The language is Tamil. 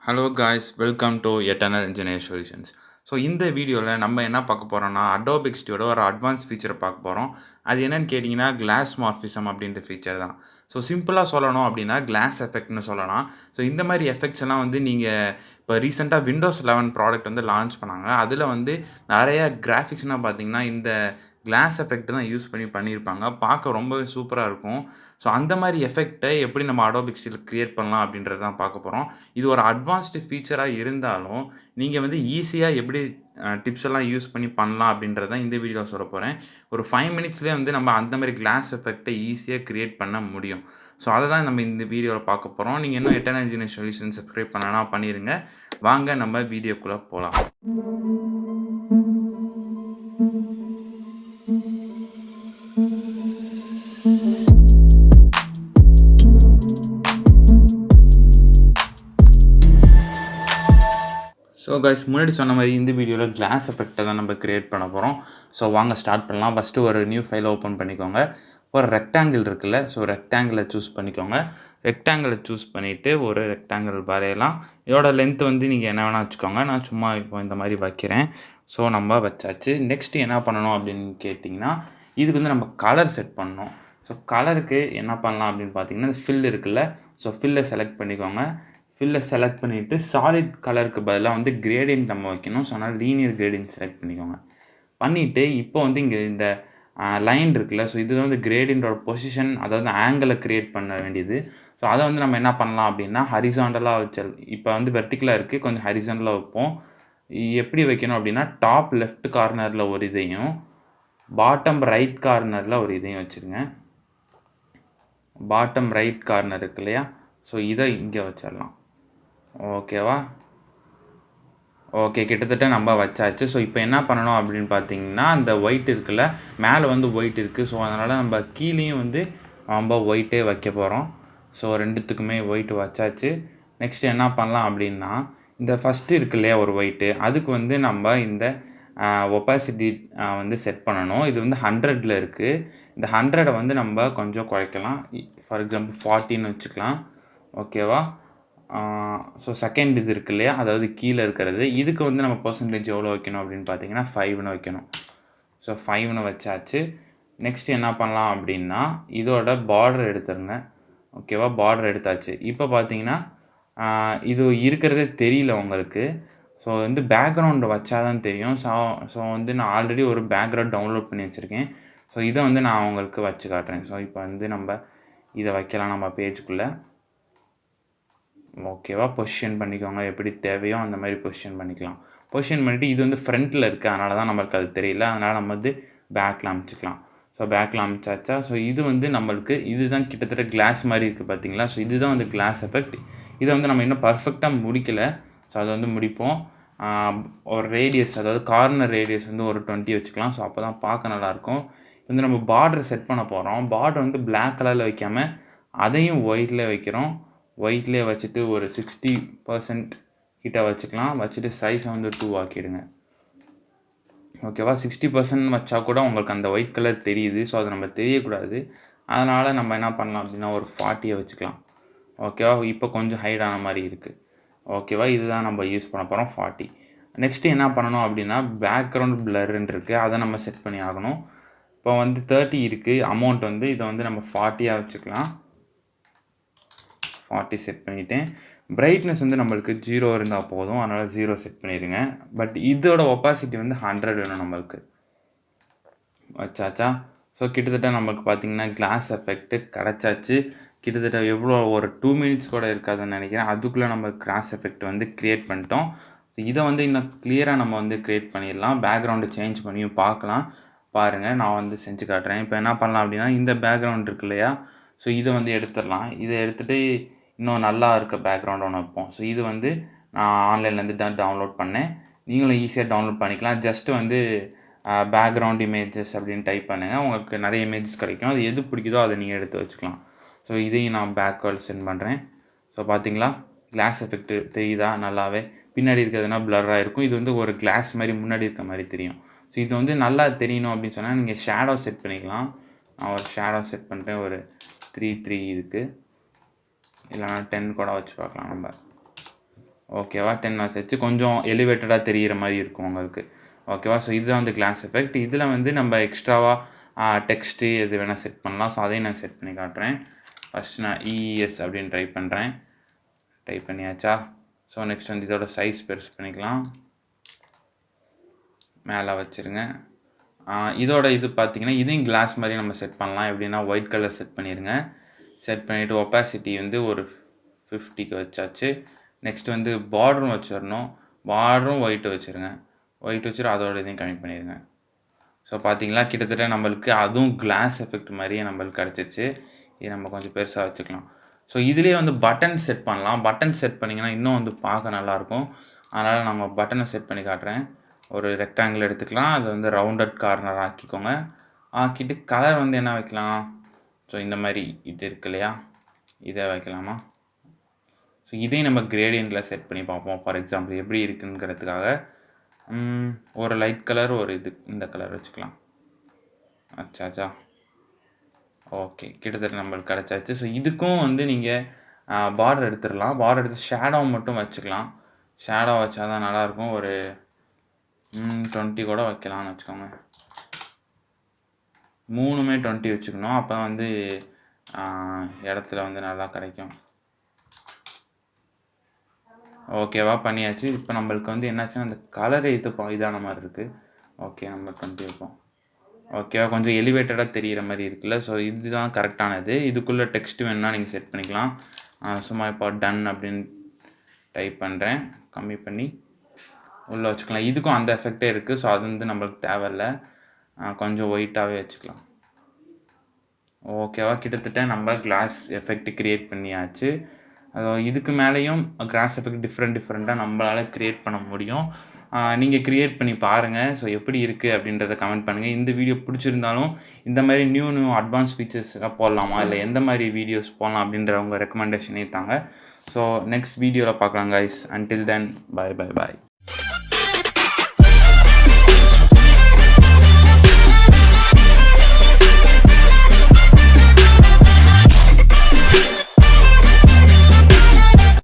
Hello guys, welcome to Eternal Engineer Solutions. So இந்த வீடியோவில் நம்ம என்ன பார்க்க போகிறோம்னா Adobe XDயோட ஒரு அட்வான்ஸ் ஃபீச்சரை பார்க்க போகிறோம். அது என்னன்னு கேட்டிங்கன்னா glassmorphism அப்படின்ற ஃபீச்சர் தான். ஸோ சிம்பிளாக சொல்லணும் அப்படின்னா கிளாஸ் எஃபெக்ட்னு சொல்லலாம். ஸோ இந்த மாதிரி எஃபெக்ட்ஸ் எல்லாம் வந்து நீங்கள் இப்போ ரீசெண்டாக Windows 11 ப்ராடக்ட் வந்து லான்ச் பண்ணாங்க. அதில் வந்து நிறைய கிராஃபிக்ஸ்னால் பார்த்தீங்கன்னா இந்த கிளாஸ் எஃபெக்ட் தான் யூஸ் பண்ணியிருப்பாங்க. பார்க்க ரொம்பவே சூப்பராக இருக்கும். ஸோ அந்த மாதிரி எஃபெக்ட்டை எப்படி நம்ம Adobe XDல கிரியேட் பண்ணலாம் அப்படின்றது தான் பார்க்க போகிறோம். இது ஒரு அட்வான்ஸ்டு ஃபீச்சராக இருந்தாலும் நீங்கள் வந்து ஈஸியாக எப்படி டிப்ஸ் எல்லாம் யூஸ் பண்ணி பண்ணலாம் அப்படின்றது தான் இந்த வீடியோவில் சொல்ல போகிறேன். ஒரு 5 மினிட்ஸ்லேயே வந்து நம்ம அந்த மாதிரி கிளாஸ் எஃபெக்ட்டை ஈஸியாக கிரியேட் பண்ண முடியும். ஸோ அதை தான் நம்ம இந்த வீடியோவில் பார்க்க போகிறோம். நீங்கள் இன்னும் எட்டர்னல் இன்ஜினியர் சொல்யூஷன் சப்ஸ்கிரைப் பண்ணனா பண்ணிடுங்க. வாங்க நம்ம வீடியோக்குள்ளே போகலாம். ஸோ கைஸ், முன்னாடி சொன்ன மாதிரி இந்த வீடியோவில் கிளாஸ் எஃபெக்ட்டை தான் நம்ம க்ரியேட் பண்ண போகிறோம். ஸோ வாங்க ஸ்டார்ட் பண்ணலாம். ஃபஸ்ட்டு ஒரு நியூ ஃபைலை ஓப்பன் பண்ணிக்கோங்க. ஒரு ரெக்டாங்கிள் இருக்குல்ல, ஸோ ரெக்டாங்கிளை சூஸ் பண்ணிக்கோங்க. ரெக்டாங்கிளை சூஸ் பண்ணிவிட்டு ஒரு ரெக்டாங்கிள் வரையலாம். இதோட லென்த் வந்து நீங்கள் என்ன வேணால் வச்சுக்கோங்க. நான் சும்மா இப்போ இந்த மாதிரி வைக்கிறேன். ஸோ நம்ம வச்சாச்சு. நெக்ஸ்ட்டு என்ன பண்ணணும் அப்படின்னு கேட்டிங்கன்னா, இதுக்கு வந்து நம்ம கலர் செட் பண்ணணும். ஸோ கலருக்கு என்ன பண்ணலாம் அப்படின்னு பார்த்தீங்கன்னா, ஃபில் இருக்குல்ல, ஸோ ஃபில்லை செலக்ட் பண்ணிக்கோங்க. ஃபில்லை செலக்ட் பண்ணிவிட்டு சாலிட் கலருக்கு பதிலாக வந்து கிரேடியன்ட் நம்ம வைக்கணும். ஸோ அதனால் லீனியர் கிரேடியன்ட் செலக்ட் பண்ணிக்கோங்க. பண்ணிவிட்டு இப்போ வந்து இங்கே இந்த லைன் இருக்குல்ல, ஸோ இது வந்து கிரேடியன்ட்டோட பொசிஷன், அதாவது ஆங்கிளை க்ரியேட் பண்ண வேண்டியது. ஸோ அதை வந்து நம்ம என்ன பண்ணலாம் அப்படின்னா ஹரிசாண்டலாக வச்சு, இப்போ வந்து வெர்டிக்கலாக இருக்குது, கொஞ்சம் ஹரிசாண்டலாக வைப்போம். எப்படி வைக்கணும் அப்படின்னா டாப் லெஃப்ட் கார்னரில் ஒரு இதையும் பாட்டம் ரைட் கார்னரில் ஒரு இதையும் வச்சுருங்க. பாட்டம் ரைட் கார்னர் இருக்கு இல்லையா, ஸோ இதை இங்கே வச்சிடலாம். ஓகேவா? ஓகே, கிட்டத்தட்ட நம்ம வச்சாச்சு. ஸோ இப்போ என்ன பண்ணணும் அப்படின்னு பார்த்தீங்கன்னா, அந்த ஒயிட் இருக்குல்ல, மேலே வந்து ஒயிட் இருக்குது. ஸோ அதனால் நம்ம கீழேயும் வந்து நம்ம ஒயிட்டே வைக்க போகிறோம். ஸோ ரெண்டுத்துக்குமே ஒயிட் வச்சாச்சு. நெக்ஸ்ட் என்ன பண்ணலாம் அப்படின்னா, இந்த ஃபஸ்ட்டு இருக்கு இல்லையா ஒரு ஒயிட்டு, அதுக்கு வந்து நம்ம இந்த ஒப்பாசிட்டி வந்து செட் பண்ணணும். இது வந்து 100ல் இருக்குது. இந்த 100 வந்து நம்ம கொஞ்சம் குறைக்கலாம். ஃபார் எக்ஸாம்பிள் 40ன்னு வச்சுக்கலாம். ஓகேவா? ஸோ செகண்ட் இது இருக்கு இல்லையா, அதாவது கீழே இருக்கிறது, இதுக்கு வந்து நம்ம பர்சன்டேஜ் எவ்வளோ வைக்கணும் அப்படின்னு பார்த்தீங்கன்னா 5ன்னு வைக்கணும். ஸோ 5ன்னு வச்சாச்சு. நெக்ஸ்ட் என்ன பண்ணலாம் அப்படின்னா, இதோட பார்டர் எடுத்துருங்க. ஓகேவா? பார்டர் எடுத்தாச்சு. இப்போ பார்த்தீங்கன்னா இது இருக்கிறதே தெரியல உங்களுக்கு. ஸோ வந்து பேக்ரவுண்டு வச்சா தான் தெரியும். ஸோ வந்து நான் ஆல்ரெடி ஒரு பேக்ரவுண்ட் டவுன்லோட் பண்ணி வச்சுருக்கேன். ஸோ இதை வந்து நான் உங்களுக்கு வச்சு காட்டுறேன். ஸோ இப்போ வந்து நம்ம இதை வைக்கலாம் நம்ம பேஜுக்குள்ளே. ஓகேவா? பொசிஷன் பண்ணிக்கோங்க, எப்படி தேவையோ அந்த மாதிரி பொசிஷன் பண்ணிக்கலாம். பொசிஷன் பண்ணிவிட்டு இது வந்து ஃப்ரண்ட்டில் இருக்குது, அதனால தான் நம்மளுக்கு அது தெரியல. அதனால் நம்ம வந்து பேக்கில் அமைச்சிக்கலாம். ஸோ பேக்கில் அமைச்சாச்சா. ஸோ இது வந்து நம்மளுக்கு இதுதான் கிட்டத்தட்ட கிளாஸ் மாதிரி இருக்குது பார்த்தீங்களா. ஸோ இதுதான் வந்து கிளாஸ் எஃபெக்ட். இதை வந்து நம்ம இன்னும் பர்ஃபெக்டாக முடிக்கலை. ஸோ அதை வந்து முடிப்போம். ஒரு ரேடியஸ், அதாவது கார்னர் ரேடியஸ் வந்து ஒரு 20 வச்சுக்கலாம். ஸோ அப்போ தான் பார்க்க நல்லாயிருக்கும். வந்து நம்ம பார்டர் செட் பண்ண போகிறோம். பார்டர் வந்து பிளாக் கலரில் வைக்காமல் அதையும் ஒயிட்டில் வைக்கிறோம். ஒயிட்லேயே வச்சுட்டு ஒரு 60% கிட்ட வச்சுக்கலாம். வச்சுட்டு சைஸை வந்து 2 ஆக்கிடுங்க. ஓகேவா? 60% வச்சா கூட உங்களுக்கு அந்த ஒயிட் கலர் தெரியுது. ஸோ அது நம்ம தெரியக்கூடாது. அதனால் நம்ம என்ன பண்ணலாம் அப்படின்னா ஒரு 40 வச்சுக்கலாம். ஓகேவா? இப்போ கொஞ்சம் ஹைடான மாதிரி இருக்குது. ஓகேவா? இதுதான் நம்ம யூஸ் பண்ண போகிறோம் 40. நெக்ஸ்ட்டு என்ன பண்ணணும் அப்படின்னா பேக்ரவுண்ட் பிளர்ன்னு இருக்குது, அதை நம்ம செட் பண்ணி ஆகணும். இப்போ வந்து 30 இருக்குது அமௌண்ட் வந்து, இதை வந்து நம்ம 40 வச்சுக்கலாம். 40 செட் பண்ணிவிட்டேன். பிரைட்னஸ் வந்து நம்மளுக்கு 0 இருந்தால் போதும், அதனால் 0 செட் பண்ணிடுங்க. பட் இதோட ஒப்பாசிட்டி வந்து 100 வேணும் நம்மளுக்கு. வச்சாச்சா. ஸோ கிட்டத்தட்ட நம்மளுக்கு பார்த்திங்கன்னா கிளாஸ் எஃபெக்ட்டு கிடச்சாச்சு. கிட்டத்தட்ட எவ்வளோ ஒரு 2 மினிட்ஸ் கூட இருக்காதுன்னு நினைக்கிறேன். அதுக்குள்ளே நம்ம கிளாஸ் எஃபெக்ட் வந்து க்ரியேட் பண்ணிட்டோம். இதை வந்து இன்னும் கிளியராக நம்ம வந்து க்ரியேட் பண்ணிடலாம். பேக்ரவுண்டு சேஞ்ச் பண்ணியும் பார்க்கலாம். பாருங்கள், நான் வந்து செஞ்சு காட்டுறேன். இப்போ என்ன பண்ணலாம் அப்படின்னா, இந்த பேக்ரவுண்ட் இருக்கு இல்லையா, ஸோ இதை வந்து எடுத்துடலாம். இதை எடுத்துகிட்டு இன்னும் நல்லா இருக்க பேக்ரவுண்ட் ஒன்று வைப்போம். ஸோ இது வந்து நான் ஆன்லைன்லேருந்து டவுன்லோட் பண்ணேன். நீங்களும் ஈஸியாக டவுன்லோட் பண்ணிக்கலாம். ஜஸ்ட்டு வந்து பேக்ரவுண்ட் இமேஜஸ் அப்படின்னு டைப் பண்ணுங்கள், உங்களுக்கு நிறைய இமேஜஸ் கிடைக்கும். அது எது பிடிக்குதோ அதை நீங்கள் எடுத்து வச்சுக்கலாம். ஸோ இதையும் நான் பேக்வேர்ட் சென்ட் பண்ணுறேன். ஸோ பார்த்தீங்களா, கிளாஸ் எஃபெக்ட் தெரியுதா நல்லாவே? பின்னாடி இருக்கிறதுனா பிளர்ராக இருக்கும். இது வந்து ஒரு கிளாஸ் மாதிரி முன்னாடி இருக்க மாதிரி தெரியும். ஸோ இது வந்து நல்லா தெரியணும் அப்படின்னு சொன்னால் நீங்கள் ஷேடோ செட் பண்ணிக்கலாம். நான் ஒரு ஷேடோ செட் பண்ணுறேன். ஒரு 3 இருக்குது, இல்லைனா 10 கூட வச்சு பார்க்கலாம் நம்ம. ஓகேவா 10 வச்சு கொஞ்சம் எலிவேட்டடாக தெரிகிற மாதிரி இருக்கும் உங்களுக்கு. ஓகேவா. ஸோ இதுதான் வந்து கிளாஸ் எஃபெக்ட். இதில் வந்து நம்ம எக்ஸ்ட்ராவாக டெக்ஸ்ட்டு எது வேணால் செட் பண்ணலாம். ஸோ அதையும் நான் செட் பண்ணி காட்டுறேன். ஃபஸ்ட் நான் EES அப்படின்னு டைப் பண்ணுறேன். டைப் பண்ணியாச்சா. ஸோ நெக்ஸ்ட் வந்து இதோட சைஸ் பெருசு பண்ணிக்கலாம். மேலே வச்சுருங்க. இதோட இது பார்த்திங்கன்னா இதையும் கிளாஸ் மாதிரி நம்ம செட் பண்ணலாம். எப்படின்னா ஒயிட் கலர் செட் பண்ணிடுங்க. செட் பண்ணிவிட்டு ஒப்பாசிட்டி வந்து ஒரு 50க்கு வச்சாச்சு. நெக்ஸ்ட் வந்து பார்டரும் வச்சிடணும். பார்டரும் ஒயிட் வச்சுருங்க. ஒயிட் வச்சுட்டு அதோட இதையும் கம்மி பண்ணிடுங்க. ஸோ பார்த்தீங்களா கிட்டத்தட்ட நம்மளுக்கு அதுவும் கிளாஸ் எஃபெக்ட் மாதிரியே நம்மளுக்கு கிடச்சிருச்சு. இது நம்ம கொஞ்சம் பெருசாக வச்சுக்கலாம். ஸோ இதுலேயே வந்து பட்டன் செட் பண்ணலாம். பட்டன் செட் பண்ணிங்கன்னா இன்னும் வந்து பார்க்க நல்லாயிருக்கும். அதனால் நம்ம பட்டனை செட் பண்ணி காட்டுறேன். ஒரு ரெக்டாங்கிள் எடுத்துக்கலாம். அது வந்து ரவுண்டட் கார்னர் ஆக்கிக்கோங்க. ஆக்கிட்டு கலர் வந்து என்ன வைக்கலாம். ஸோ இந்த மாதிரி இது இருக்கு இல்லையா, இதை வைக்கலாமா. ஸோ இதையும் நம்ம கிரேடியண்ட்டில் செட் பண்ணி பார்ப்போம். ஃபார் எக்ஸாம்பிள் எப்படி இருக்குங்கிறதுக்காக ஒரு லைட் கலர் ஒரு இந்த கலர் வச்சுக்கலாம். அச்சாச்சா. ஓகே கிட்டத்தட்ட நம்மளுக்கு கிடச்சாச்சு. ஸோ இதுக்கும் வந்து நீங்கள் பார்டர் எடுத்துடலாம். பார்டர் எடுத்து ஷேடோ மட்டும் வச்சுக்கலாம். ஷேடோ வச்சா தான் நல்லாயிருக்கும். ஒரு 20 கூட வைக்கலாம்னு வச்சுக்கோங்க. 3மே 20 வச்சுக்கணும். அப்போ வந்து இடத்துல வந்து நல்லா கிடைக்கும். ஓகேவா பண்ணியாச்சு. இப்போ நம்மளுக்கு வந்து என்னாச்சுன்னா அந்த கலரே இதான மாதிரி இருக்குது. ஓகே நம்ம 20 வைப்போம். ஓகேவா கொஞ்சம் எலிவேட்டடாக தெரிகிற மாதிரி இருக்குல்ல. ஸோ இதுதான் கரெக்டானது. இதுக்குள்ளே டெக்ஸ்ட் வேணுன்னா நீங்கள் செட் பண்ணிக்கலாம். சும்மா இப்போ டன் அப்படின்னு டைப் பண்ணுறேன். கம்மி பண்ணி உள்ளே வச்சுக்கலாம். இதுக்கும் அந்த எஃபெக்டே இருக்குது. ஸோ அது வந்து நம்மளுக்கு தேவையில்லை. கொஞ்சம் ஒயிட்டாகவே வச்சுக்கலாம். ஓகேவா கிட்டத்தட்ட நம்ம கிளாஸ் எஃபெக்ட் க்ரியேட் பண்ணியாச்சு. இதுக்கு மேலேயும் கிளாஸ் எஃபெக்ட் டிஃப்ரெண்ட்டாக நம்மளால் க்ரியேட் பண்ண முடியும். நீங்கள் க்ரியேட் பண்ணி பாருங்கள். ஸோ எப்படி இருக்குது அப்படின்றத கமெண்ட் பண்ணுங்கள். இந்த வீடியோ பிடிச்சிருந்தாலும் இந்த மாதிரி நியூ அட்வான்ஸ் ஃபீச்சர்ஸ் எல்லாம் போடலாமா, இல்லை எந்த மாதிரி வீடியோஸ் போடலாம் அப்படின்ற உங்கள் ரெக்கமெண்டேஷனே தாங்க. ஸோ நெக்ஸ்ட் வீடியோவில் பார்க்கலாம் கைஸ். Until then by.